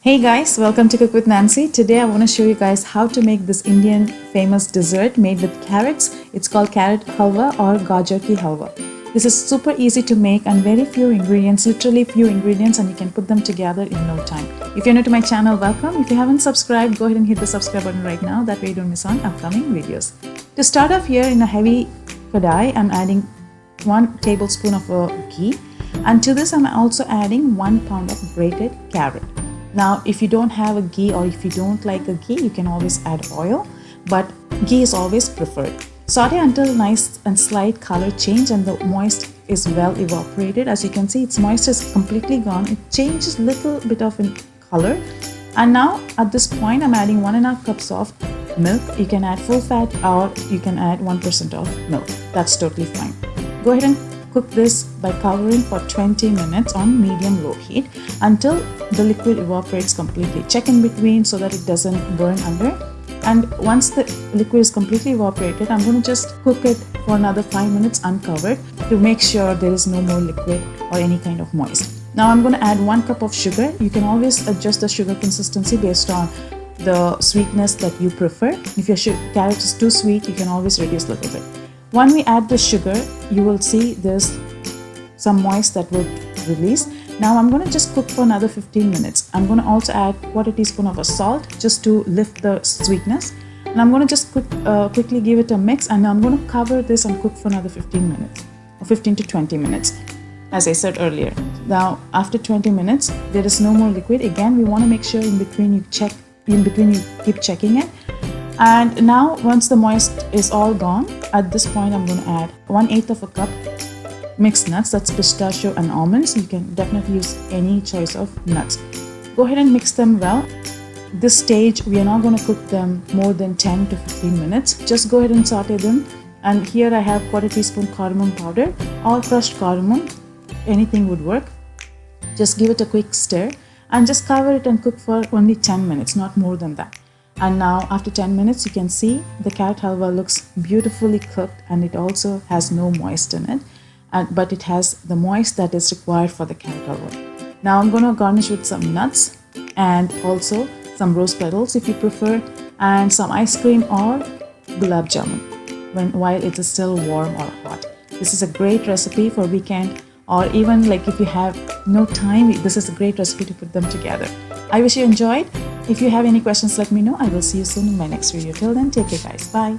Hey guys, welcome to Cook with Nancy. Today I want to show you guys how to make this Indian famous dessert made with carrots. It's called carrot halwa or gajar ki halwa. This is super easy to make and very few ingredients, literally few ingredients, and you can put them together in no time. If you're new to my channel, welcome. If you haven't subscribed, go ahead and hit the subscribe button right now. That way you don't miss on upcoming videos. To start off here in a heavy kadai, I'm adding 1 tablespoon of ghee, and to this I'm also adding 1 pound of grated carrot. Now, if you don't have a ghee or if you don't like a ghee, you can always add oil, but ghee is always preferred. Saute until nice and slight color change and the moist is well evaporated. As you can see, its moisture is completely gone. It changes little bit of in color. And now at this point, I'm adding 1.5 cups of milk. You can add full fat or you can add 1% of milk. That's totally fine. Go ahead and cook this by covering for 20 minutes on medium-low heat until the liquid evaporates completely. Check in between so that it doesn't burn under. And once the liquid is completely evaporated, I'm going to just cook it for another 5 minutes uncovered to make sure there is no more liquid or any kind of moist. Now I'm going to add 1 cup of sugar. You can always adjust the sugar consistency based on the sweetness that you prefer. If your carrot is too sweet, you can always reduce a little bit. When we add the sugar, you will see there's some moist that will release. Now I'm going to just cook for another 15 minutes. I'm going to also add 1/4 teaspoon of salt just to lift the sweetness. And I'm going to just quickly give it a mix, and I'm going to cover this and cook for another 15 minutes or 15 to 20 minutes, as I said earlier. Now after 20 minutes, there is no more liquid. Again, we want to make sure in between you keep checking it. And now once the moist is all gone, at this point I'm going to add 1/8 of a cup mixed nuts. That's pistachio and almonds. You can definitely use any choice of nuts. Go ahead and mix them well. This stage we are not going to cook them more than 10 to 15 minutes. Just go ahead and saute them. And here I have 1/4 teaspoon cardamom powder or crushed cardamom. Anything would work. Just give it a quick stir and just cover it and cook for only 10 minutes, not more than that. And now after 10 minutes, you can see the carrot halwa looks beautifully cooked, and it also has no moist in it, but it has the moist that is required for the carrot halwa. Now I'm going to garnish with some nuts and also some rose petals if you prefer, and some ice cream or gulab jamun while it is still warm or hot. This is a great recipe for weekend, or even like if you have no time, this is a great recipe to put them together. I wish you enjoyed. If you have any questions, let me know. I will see you soon in my next video. Till then, take care guys. Bye.